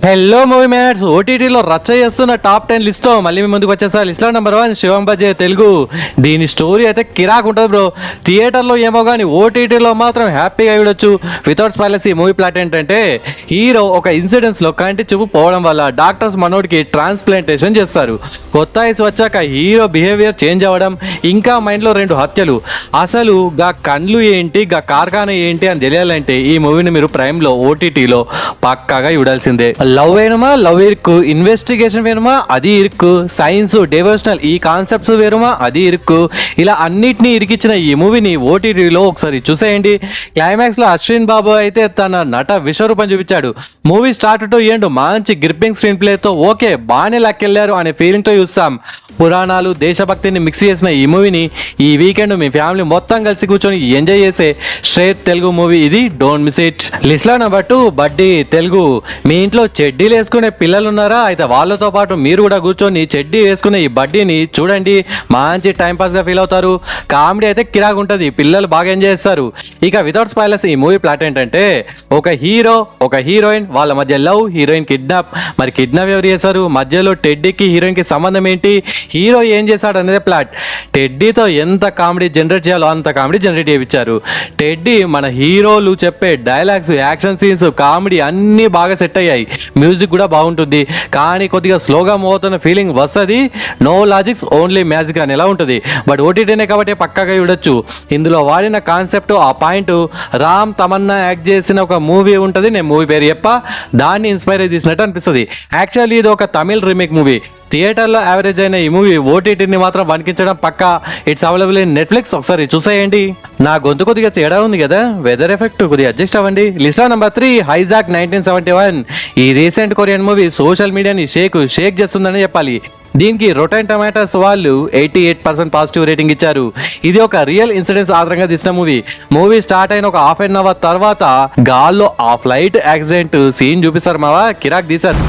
Hello movie mates, ఓటీటీలో రచ్చ చేస్తున్న టాప్ 10 లిస్ట్తో మళ్ళీ మీ ముందుకు వచ్చేసా. లిస్ట్లో నెంబర్ 1 శివం బజే తెలుగు. దీని స్టోరీ అయితే కిరాక్ ఉంటుంది బ్రో. థియేటర్లో ఏమో కానీ ఓటీటీలో మాత్రం హ్యాపీగా చూడొచ్చు. వితౌట్ స్పాయిలర్స్ ఈ మూవీ ప్లాట్ ఏంటంటే, హీరో ఒక ఇన్సిడెంట్స్లో కంటి చూపు పోవడం వల్ల డాక్టర్స్ మనోడికి ట్రాన్స్ప్లాంటేషన్ చేస్తారు. కొత్త వయసు వచ్చాక హీరో బిహేవియర్ చేంజ్ అవ్వడం, ఇంకా మైండ్లో 2 హత్యలు. అసలు గా కళ్ళు ఏంటి, గా కార్ఖానా ఏంటి అని తెలియాలంటే ఈ మూవీని మీరు ప్రైమ్లో ఓటీటీలో పక్కాగా చూడాల్సిందే. లవ్ వేరుమా, లవ్ ఇరుక్కు, ఇన్వెస్టిగేషన్ వేరుమా, అది ఇరుక్కు, సైన్స్, డివోషనల్ ఈ కాన్సెప్ట్స్ వేరుమా, అది ఇరుక్కు. ఇలా అన్నిటినీ ఇరికిచ్చిన ఈ మూవీని ఓటీటీలో ఒకసారి చూసేయండి. క్లైమాక్స్ లో అశ్విన్ బాబు అయితే తన నట విశ్వరూపం చూపించాడు. మూవీ స్టార్ట్ టు ఎండ్ మంచి గ్రిప్పింగ్ స్క్రీన్ ప్లే తో ఓకే బాగానే లక్కెళ్లారు అనే ఫీలింగ్ తో చూస్తాం. పురాణాలు, దేశభక్తిని మిక్స్ చేసిన ఈ మూవీని ఈ వీకెండ్ మీ ఫ్యామిలీ మొత్తం కలిసి కూర్చొని ఎంజాయ్ చేసే స్ట్రేట్ తెలుగు మూవీ ఇది. Don't miss it. లిస్ట్ లో నెంబర్ 2 బడ్డీ తెలుగు. మీ ఇంట్లో చెడ్డీలు వేసుకునే పిల్లలు ఉన్నారా? అయితే వాళ్ళతో పాటు మీరు కూడా కూర్చొని చెడ్డీ వేసుకునే ఈ బడ్డీని చూడండి. మంచి టైంపాస్ గా ఫీల్ అవుతారు. కామెడీ అయితే కిరాక్ ఉంటుంది, పిల్లలు బాగా ఎంజాయ్ చేస్తారు. ఇక వితౌట్ స్పాయిలర్స్ ఈ మూవీ ప్లాట్ ఏంటంటే, ఒక హీరో, ఒక హీరోయిన్, వాళ్ళ మధ్య లవ్, హీరోయిన్ కిడ్నాప్. మరి కిడ్నాప్ ఎవరు చేశారు? మధ్యలో టెడ్డీకి హీరోయిన్ కి సంబంధం ఏంటి? హీరో ఏం చేశాడు అనేది ప్లాట్. టెడ్డీతో ఎంత కామెడీ జనరేట్ చేయాలో అంత కామెడీ జనరేట్ చేయించారు. టెడ్డీ మన హీరోలు చెప్పే డైలాగ్స్, యాక్షన్ సీన్స్, కామెడీ అన్నీ బాగా సెట్ అయ్యాయి. మ్యూజిక్ కూడా బాగుంటుంది, కానీ కొద్దిగా స్లోగా మూవ్ అవుతున్న ఫీలింగ్ వస్తుంది. నో లాజిక్స్, ఓన్లీ మ్యాజిక్ అని ఎలా ఉంటుంది. బట్ ఓటీటీనే కాబట్టి పక్కాగా చూడొచ్చు. ఇందులో వాడిన కాన్సెప్ట్, ఆ పాయింట్ రామ్ తమన్నా యాక్ట్ చేసిన ఒక మూవీ ఉంటుంది. నేను మూవీ పేరు చెప్ప, దాన్ని ఇన్స్పైర్ అయి తీసినట్టు అనిపిస్తుంది. యాక్చువల్లీ ఇది ఒక తమిళ్ రీమేక్ మూవీ. థియేటర్లో యావరేజ్ అయిన ఈ మూవీ ఓటీటీని మాత్రం వణికించడం పక్కా. It's available in Netflix. ఒకసారి చూసేయండి. నా గొంతు కొద్దిగా తేడా ఉంది కదా, వెదర్ ఎఫెక్ట్ కొద్దిగా అడ్జస్ట్ అవ్వండి. List number 3 hijack 1971. ఈ రీసెంట్ కొరియన్ మూవీ సోషల్ మీడియాని షేక్ చేస్తుందని చెప్పాలి. దీనికి రొటెన్ టొమాటోస్ వాళ్ళు 88% పాజిటివ్ రేటింగ్ ఇచ్చారు. ఇది ఒక రియల్ ఇన్సిడెంట్స్ ఆధారంగా తీసిన మూవీ. మూవీ స్టార్ట్ అయిన ఒక హాఫ్ అన్ అవర్ తర్వాత గాల్లో ఆ ఫ్లైట్ యాక్సిడెంట్ సీన్ చూపిస్తారు. మావా కిరాక్ తీశారు.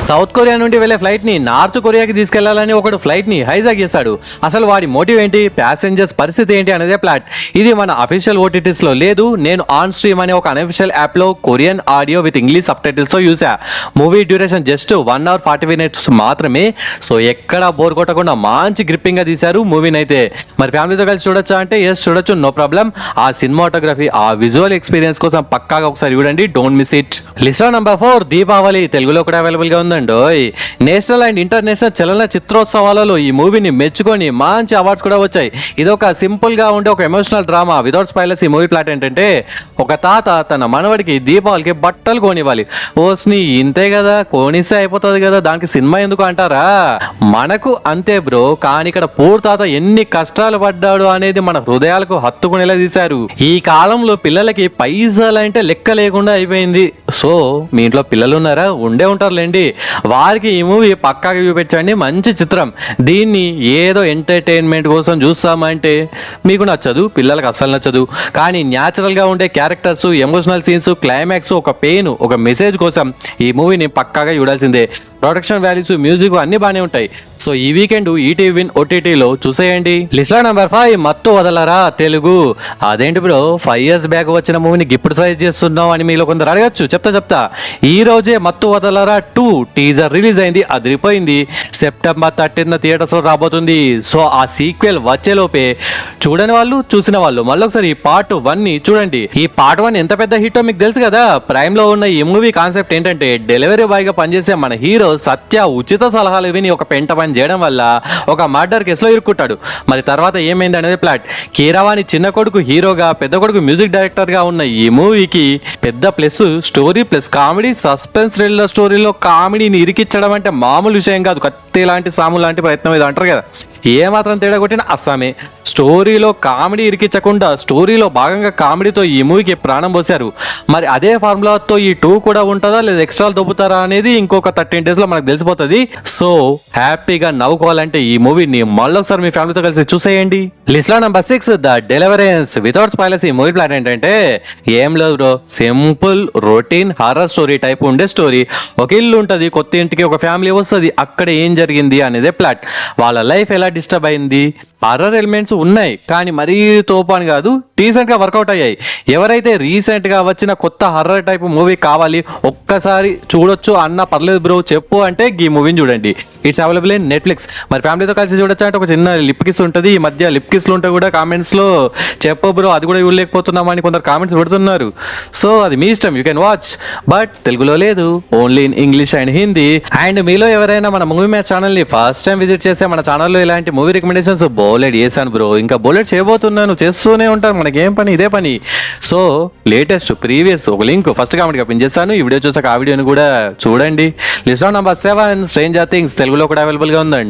సౌత్ కొరియా నుండి వెళ్లే ఫ్లైట్ ని నార్త్ కొరియాకి తీసుకెళ్లాలని ఒకడు ఫ్లైట్ ని హైజాక్ చేశాడు. అసలు వాడి మోటివ్ ఏంటి, ప్యాసింజర్స్ పరిస్థితి ఏంటి అనేదే ప్లాట్. ఇది మన అఫీషియల్ ఓటీటీస్ లో లేదు. నేను ఆన్ స్ట్రీమ్ అనే ఒక అన్అఫీషియల్ యాప్ లో Korean audio with English sub titles తో చూసా. Movie duration just 1 hour 40 minutes మాత్రమే. సో ఎక్కడ బోర్ కొట్టకుండా మంచి గ్రిప్పింగ్ గా తీశారు మూవీని అయితే. మరి ఫ్యామిలీతో కలిసి చూడొచ్చా అంటే ఎస్ చూడొచ్చు, నో ప్రాబ్లం. ఆ సినిమాటోగ్రఫీ, ఆ విజువల్ ఎక్స్పీరియన్స్ కోసం పక్కాగా ఒకసారి చూడండి. Don't miss it. List number 4 Deepavali తెలుగులో కూడా అవైలబుల్ గా ఉందండి. నేషనల్ అండ్ ఇంటర్నేషనల్ చలన చిత్రోత్సవాలలో ఈ మూవీని మెచ్చుకొని మంచి అవార్డ్స్ కూడా వచ్చాయి. ఇది ఒక సింపుల్ గా ఉండే ఒక ఎమోషనల్ డ్రామా. వితౌట్ స్పాయిలర్స్ ఈ మూవీ ప్లాట్ ఏంటంటే, ఒక తాత తన మనవడికి దీపావళికి బట్టలు కొనివ్వాలి. ఓస్ని ఇంతే కదా, కొనిస్తే అయిపోతుంది కదా, దానికి సినిమా ఎందుకు అంటారా? మనకు అంతే బ్రో, కానీ ఇక్కడ పూర్ తాత ఎన్ని కష్టాలు పడ్డాడు అనేది మన హృదయాలకు హత్తుకునేలా తీశారు. ఈ కాలంలో పిల్లలకి పైసలంటే లెక్క లేకుండా అయిపోయింది. సో మీ ఇంట్లో పిల్లలు ఉన్నారా? ఉండే ఉంటారులేండి, వారికి ఈ మూవీ పక్కాగా చూపించండి. మంచి చిత్రం. దీన్ని ఏదో ఎంటర్టైన్మెంట్ కోసం చూస్తామంటే మీకు నచ్చదు, పిల్లలకు అస్సలు నచ్చదు. కానీ న్యాచురల్గా ఉండే క్యారెక్టర్స్, ఎమోషనల్ సీన్స్, క్లైమాక్స్, ఒక పెయిన్, ఒక మెసేజ్ కోసం ఈ మూవీని పక్కాగా చూడాల్సిందే. ప్రొడక్షన్ వాల్యూస్, మ్యూజిక్ అన్ని బాగానే ఉంటాయి. సో ఈ వీకెండ్ ఈటీవీ విన్ ఓటీటీలో చూసేయండి. లిస్ట్ నెంబర్ 5 మత్తు వదలరా తెలుగు. అదేంటి బ్రో, 5 years బ్యాక్ వచ్చిన మూవీని ఇప్పుడు సైజ్ చేస్తున్నావు అని మీలో కొందరు అడగచ్చు. చెప్తా. ఈ రోజే మత్తు వదలరా 2 టీజర్ రిలీజ్ అయింది. అదిరిపోయింది. September 13 థియేటర్స్ లో రాబోతుంది. సో ఆ సీక్వెల్ వచ్చేలోపే చూడని వాళ్ళు, చూసిన వాళ్ళు మళ్ళీ ఒకసారి ఈ పార్ట్ 1 ని చూడండి. ఈ పార్ట్ 1 ఎంత పెద్ద హిట్టో మీకు తెలుసు కదా. ప్రైమ్ లో ఉన్న ఈ మూవీ కాన్సెప్ట్ ఏంటంటే, డెలివరీ బాయ్ గా పనిచేసే మన హీరో సత్య ఉచిత సలహాలు విని ఒక పెంట పని చేయడం వల్ల ఒక మర్డర్ కేసులో ఇరుక్కుంటాడు. మరి తర్వాత ఏమైంది అనేది ప్లాట్. కీరవాణి చిన్న కొడుకు హీరోగా, పెద్ద కొడుకు మ్యూజిక్ డైరెక్టర్ గా ఉన్న ఈ మూవీకి పెద్ద plus story plus comedy, suspense thriller. స్టోరీలో కామెడీని ఇరికిచ్చడం అంటే మామూలు విషయం కాదు. కత్తి లాంటి సాము లాంటి ప్రయత్నం ఇది అంటారు కదా. ఏ మాత్రం తేడా కొట్టిన అస్సామే. స్టోరీలో కామెడీ ఇరికించకుండా స్టోరీలో భాగంగా కామెడీతో ఈ మూవీకి ప్రాణం పోశారు. మరి అదే ఫార్ములాతో ఈ 2 కూడా ఉంటుందా లేదా ఎక్స్ట్రాలు దొబ్బుతారా అనేది ఇంకొక 13 days లో మనకు తెలిసిపోతుంది. సో హ్యాపీగా నవ్వుకోవాలంటే ఈ మూవీని మళ్ళొకసారి మీ ఫ్యామిలీతో కలిసి చూసేయండి. లిస్ట్ లో number 6 the deliverance. Without spoilers ఈ మూవీ ప్లాన్ ఏంటంటే, ఏం లేదు bro, simple routine horror story type ఉండే స్టోరీ. ఒక ఇల్లు ఉంటుంది, కొత్త ఇంటికి ఒక ఫ్యామిలీ వస్తుంది, అక్కడ ఏం జరిగింది అనేదే ప్లాట్. వాళ్ళ లైఫ్ ఎలా డిస్టర్బ్ అయింది. హర్రర్ ఎలిమెంట్స్ ఉన్నాయి కానీ మరీ తోపు అని కాదు, డీసెంట్ గా వర్కౌట్ అయ్యాయి. ఎవరైతే రీసెంట్ గా వచ్చిన కొత్త హర్రర్ టైప్ మూవీ కావాలి ఒక్కసారి చూడొచ్చు అన్న పర్లేదు బ్రో చెప్పు అంటే ఈ మూవీని చూడండి. It's available in Netflix. మరి ఫ్యామిలీతో కలిసి చూడొచ్చు అంటే ఒక చిన్న లిప్ కిస్ ఉంటుంది. ఈ మధ్య లిప్ కిస్లు ఉంటే కూడా కామెంట్స్ లో చెప్పు బ్రో అది కూడా చూడలేకపోతున్నామని కొందరు కామెంట్స్ పెడుతున్నారు. సో అది మీ ఇష్టం, యూ కెన్ వాచ్. బట్ తెలుగులో లేదు, only in English and Hindi. And మీలో ఎవరైనా మన మూవీ మ్యాచ్ ఛానల్ ని ఫస్ట్ టైం విజిట్ చేస్తే మన ఛానల్లో ఇలాంటి మూవీ రికమెండేషన్స్ బోలెడ్ చేశాను బ్రో, ఇంకా బోలెడ్ చేయబోతున్నాను, చేస్తూనే ఉంటాను, మనకేం పని ఇదే పని. సో లేటెస్ట్ ప్రీవియస్ ఒక లింక్ ఫస్ట్ కామెంట్ గా పిన్ చేస్తాను. ఈ వీడియో చూసాక ఆ వీడియోని కూడా చూడండి. లిస్ట్ నెంబర్ 7 స్ట్రేంజర్ థింగ్స్ తెలుగులో కూడా అవైలబుల్ గా ఉందండి.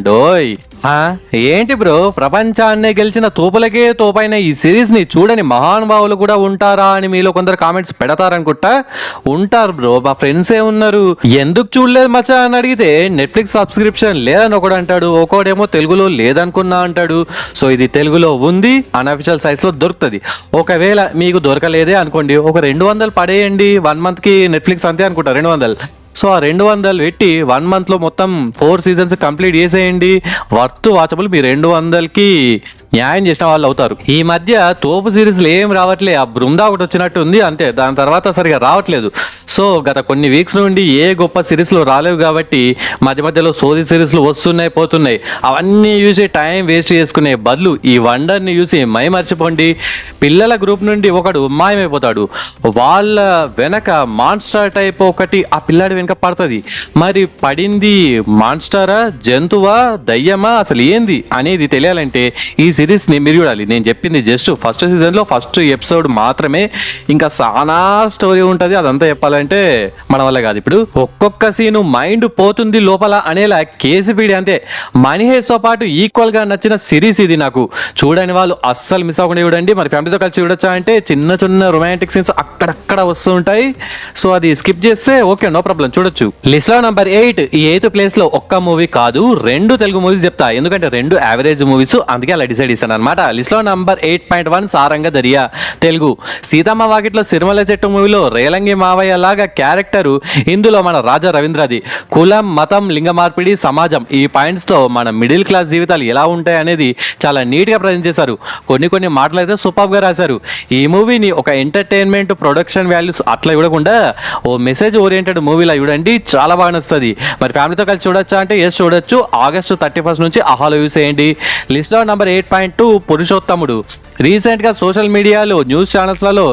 ఏంటి బ్రో, ప్రపంచాన్ని గెలిచిన తోపులకే తోపైన ఈ సిరీస్ ని చూడని మహానుభావులు కూడా ఉంటారా అని మీలో కొందరు కామెంట్స్ పెడతారనుకుంటా. ఉంటారు బ్రో, మా ఫ్రెండ్స్ ఏ ఉన్నారు. ఎందుకు చూడలేదు మచ్చా అని అడిగితే నెట్ఫ్లిక్స్ సబ్స్క్రిప్షన్ లేదని ఒకడు అంటాడు, ఒకడేమో తెలుగులో లేదనుకున్నా అంటాడు. సో ఇది తెలుగులో ఉంది, అన్అఫిషియల్ సైట్స్ లో దొరుకుతుంది. ఒకవేళ మీకు దొరకలేదే అనుకోండి, ఒక 200 పడేయండి. 1 month కి నెట్ఫ్లిక్స్ అంతే అనుకుంటా 200. సో ఆ 200 పెట్టి 1 month లో మొత్తం 4 seasons కంప్లీట్ చేసేయండి. వర్త్ వాచబుల్, మీ 200కి న్యాయం చేసిన వాళ్ళు అవుతారు. ఈ మధ్య తోపు సిరీస్లు ఏం రావట్లే, ఆ బృందా ఒకటి వచ్చినట్టు ఉంది అంతే, దాని తర్వాత సరిగా రావట్లేదు. సో గత కొన్ని వీక్స్ నుండి ఏ గొప్ప సిరీస్లు రాలేవు కాబట్టి మధ్య మధ్యలో సోది సిరీస్లు వస్తున్నాయి పోతున్నాయి. అవన్నీ చూసి టైం వేస్ట్ చేసుకునే బదులు ఈ వండర్ని చూసి మై మర్చిపోండి. పిల్లల గ్రూప్ నుండి ఒకడు మాయమైపోతాడు, వాళ్ళ వెనక మాన్స్టర్ టైప్ ఒకటి ఆ పిల్లాడి వెనక పడుతుంది. మరి పడింది మాన్స్టరా, జంతువా, దయ్యమా, అసలు ఏంది అనేది తెలియాలంటే ఈ సిరీస్ని మీరు చూడాలి. నేను చెప్పింది జస్ట్ ఫస్ట్ సీజన్లో ఫస్ట్ ఎపిసోడ్ మాత్రమే, ఇంకా చాలా స్టోరీ ఉంటుంది. అదంతా చెప్పాలంటే మన వల్ల కాదు. ఇప్పుడు ఒక్కొక్క సీను మైండ్ పోతుంది లోపల అనేలా కేసీపీడి అంతే. మనీ హెయిస్తో పాటు ఈక్వల్ గా నచ్చిన సిరీస్ ఇది నాకు. చూడని వాళ్ళు అస్సలు మిస్ అవ్వకుండా చూడండి. మరి ఫ్యామిలీతో కలిసి చూడొచ్చా అంటే చిన్న చిన్న రొమాంటిక్ సీన్స్ అక్కడక్కడ వస్తూ ఉంటాయి. సో అది స్కిప్ చేస్తే ఓకే, నో ప్రాబ్లం, చూడొచ్చు. లిస్ట్ లో నెంబర్ 8, ఈ 8th ప్లేస్ లో ఒక్క మూవీ కాదు 2 తెలుగు మూవీస్ చెప్తా, ఎందుకంటే 2 యావరేజ్ మూవీస్, అందుకే అలా డిసైడ్ చేశాను అనమాట. లిస్ట్ లో నెంబర్ 8.1 సారంగ దరియా తెలుగు. సీతమ్మ వాకిట్లో సిరిమల్ల చెట్టు మూవీలో రేలంగి మావయ్య లాగా క్యారెక్టర్ ఇందులో మన రాజా రవీంద్రది. కులం, మతం, లింగ మార్పిడి, సమాజం, ఈ పాయింట్స్ తో మన మిడిల్ క్లాస్ జీవితాలు ఎలా ఉంటాయి అనేది చాలా నీట్ గా ప్రజెంట్ చేశారు. కొన్ని మాటలు అయితే సూపర్ గా రాశారు. ఈ మూవీని ఒక ఎంటర్టైన్మెంట్ ప్రొడక్షన్ వాల్యూస్ అట్లా చూడకుండా ఓ మెసేజ్ ఓరియంటెడ్ మూవీలా చూడండి, చాలా బాగా నచ్చుతుంది. మరి ఫ్యామిలీతో కలిసి చూడొచ్చా అంటే ఎస్ చూడొచ్చు. August 31 నుంచి ఆహాలో యూస్ చేయండి. లిస్ట్ లో నెంబర్ 8.2 పురుషోత్తముడు. రీసెంట్ గా సోషల్ మీడియాలో న్యూస్ ఛానల్స్లలో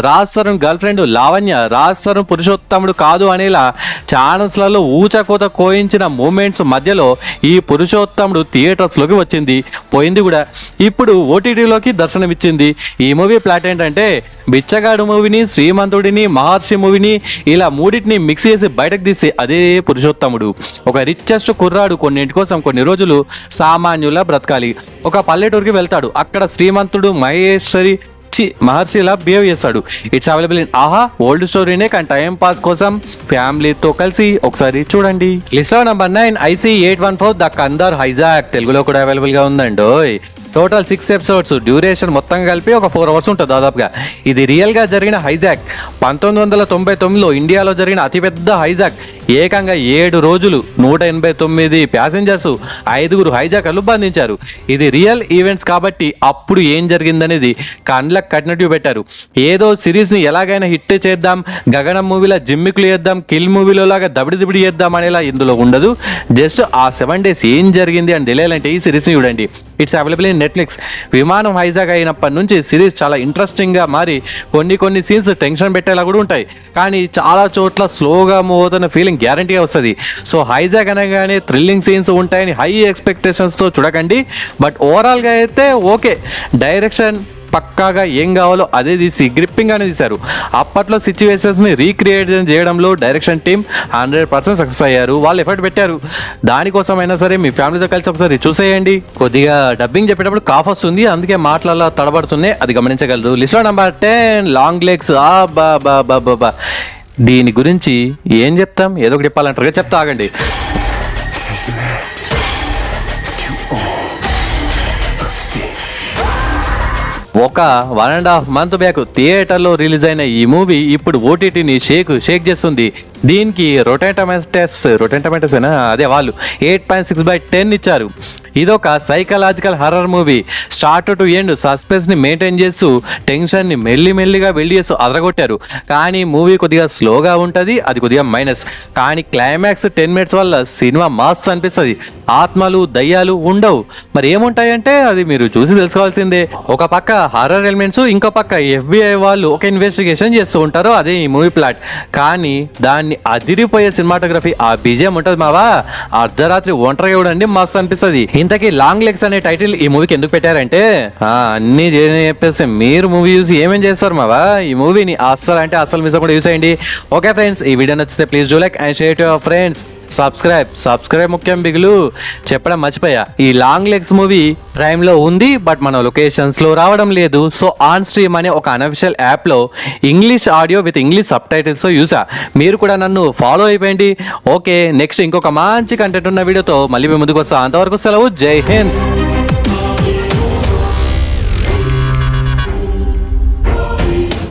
రాజ్ తరుణ్ గర్ల్ ఫ్రెండ్ లావణ్య రాజ్ తరుణ్ పురుషోత్తముడు కాదు అనేలా ఛానల్స్లలో ఊచకోత కోయించిన మూమెంట్స్ మధ్యలో ఈ పురుషోత్తముడు థియేటర్స్ లోకి వచ్చింది, పోయింది కూడా. ఇప్పుడు ఓటీటీలోకి దర్శనమిచ్చింది. ఈ మూవీ ప్లాట్ ఏంటంటే బిచ్చగాడు మూవీని, శ్రీమంతుడిని, మహర్షి మూవీని ఇలా మూడింటిని మిక్స్ చేసి బయటకు తీసి అదే పురుషోత్తముడు. ఒక రిచెస్ట్ కుర్రాడు కొన్నింటి కోసం కొన్ని రోజులు సామాన్యులా బ్రతకాలి. ఒక పల్లెటూరుకి వెళ్తాడు. అక్కడ శ్రీమంతుడు మహేశ్వరి మహర్షిలా బిహేవ్ చేస్తాడు. ఇట్స్ అవైలబుల్ ఇన్ ఆహా. ఓల్డ్ స్టోరీనే కానీ టైం పాస్ కోసం ఫ్యామిలీతో కలిసి ఒకసారి చూడండి. లిస్ట్ లో number 9 IC 814 the Kandar hijack తెలుగులో కూడా అవైలబుల్ గా ఉందండి. టోటల్ 6 ఎపిసోడ్స్, డ్యూరేషన్ మొత్తం కలిపి ఒక 4 hours ఉంటుంది దాదాపుగా. ఇది రియల్ గా జరిగిన హైజాక్. 1999లో ఇండియాలో జరిగిన అతిపెద్ద హైజాక్. ఏకంగా 7 రోజులు 189 ప్యాసింజర్స్, 5 హైజాకర్లు బంధించారు. ఇది రియల్ ఈవెంట్స్ కాబట్టి అప్పుడు ఏం జరిగిందనేది కండ్లకు కట్టినట్టు పెట్టారు. ఏదో సిరీస్ ని ఎలాగైనా హిట్ చేద్దాం, గగనం మూవీలో జిమ్మికులు చేద్దాం, కిల్ మూవీలో లాగా దబిడి చేద్దాం అనేలా ఇందులో ఉండదు. జస్ట్ ఆ 7 days ఏం జరిగింది అని తెలియాలంటే ఈ సిరీస్ ని చూడండి. It's available in Netflix. విమానం హైజాక్ అయినప్పటి నుంచి సిరీస్ చాలా ఇంట్రెస్టింగ్ గా మారి కొన్ని సీన్స్ టెన్షన్ పెట్టేలా కూడా ఉంటాయి. కానీ చాలా చోట్ల స్లోగా మూవ్ అవుతున్న ఫీలింగ్ గ్యారంటీగా వస్తుంది. సో హైజాక్ అనగానే థ్రిల్లింగ్ సీన్స్ ఉంటాయని హై ఎక్స్పెక్టేషన్స్తో చూడకండి. బట్ ఓవరాల్గా అయితే ఓకే. డైరెక్షన్ పక్కాగా ఏం కావాలో అదే తీసి గ్రిప్పింగ్ అనేది తీశారు. అప్పట్లో సిచ్యువేషన్స్ని రీక్రియేట్ చేయడంలో డైరెక్షన్ టీమ్ 100% సక్సెస్ అయ్యారు. వాళ్ళు ఎఫర్ట్ పెట్టారు. దానికోసమైనా సరే మీ ఫ్యామిలీతో కలిసి ఒకసారి చూసేయండి. కొద్దిగా డబ్బింగ్ చెప్పేటప్పుడు కాఫ్ వస్తుంది, అందుకే మాటలలో తడబడుతున్నాయి, అది గమనించగలరు. లిస్ట్లో నెంబర్ 10 లాంగ్ లెగ్స్. బా దీని గురించి ఏం చెప్తాం, ఏదో ఒకటి చెప్పాలంటారు, చెప్తా ఆగండి. ఒక 1.5 month బ్యాక్ థియేటర్లో రిలీజ్ అయిన ఈ మూవీ ఇప్పుడు ఓటీటీని షేక్ చేస్తుంది. దీనికి రొటెన్ టమాటోస్ అదే వాళ్ళు 8.6/10 ఇచ్చారు. ఇదొక psychological horror movie. Start to end suspense ని మెయింటైన్ చేస్తూ టెన్షన్ ని మెల్లిమెల్లిగా బిల్డ్ చేస్తూ అదరగొట్టారు. కానీ మూవీ కొద్దిగా స్లోగా ఉంటుంది, అది కొద్దిగా మైనస్. కానీ క్లైమాక్స్ 10 మినిట్స్ వల్ల సినిమా మస్త్ అనిపిస్తుంది. ఆత్మలు దయ్యాలు ఉండవు, మరి ఏముంటాయంటే అది మీరు చూసి తెలుసుకోవాల్సిందే. ఒక పక్క హారర్ ఎలిమెంట్స్, ఇంకో పక్క FBI వాళ్ళు ఒక ఇన్వెస్టిగేషన్ చేస్తూ ఉంటారు. అదే ఈ మూవీ ప్లాట్. కానీ దాన్ని అదిరిపోయే సినిమాటోగ్రఫీ, ఆ BGM ఉంటుంది మావా, అర్ధరాత్రి ఒంటరిగా చూడండి మస్త్ అనిపిస్తుంది. ఇంతకీ లాంగ్ లెగ్స్ అనే టైటిల్ ఈ మూవీకి ఎందుకు పెట్టారంటే అన్ని చెప్పేసి మీరు మూవీ చూసి ఏమేం చేస్తారు మావా, ఈ మూవీని అస్సలు అంటే అస్సలు మిస్ కూడా యూస్ చేయండి. ఓకే ఫ్రెండ్స్, ఈ వీడియో నచ్చితే please do like and share to your friends. Subscribe ముఖ్యం బిగులు. చెప్పడం మర్చిపోయా, ఈ లాంగ్ లెగ్స్ మూవీ ప్రైమ్ లో ఉంది, బట్ మన లొకేషన్స్ లో రావడం లేదు. సో ఆన్ స్ట్రీమ్ అనే ఒక అనఫిషియల్ యాప్ లో English audio with English sub titles తో యూసా. మీరు కూడా నన్ను ఫాలో అయిపోయింది. ఓకే, నెక్స్ట్ ఇంకొక మంచి కంటెంట్ ఉన్న వీడియోతో మళ్ళీ మీ ముందుకు వస్తా. అంతవరకు సెలవు. జై హింద్.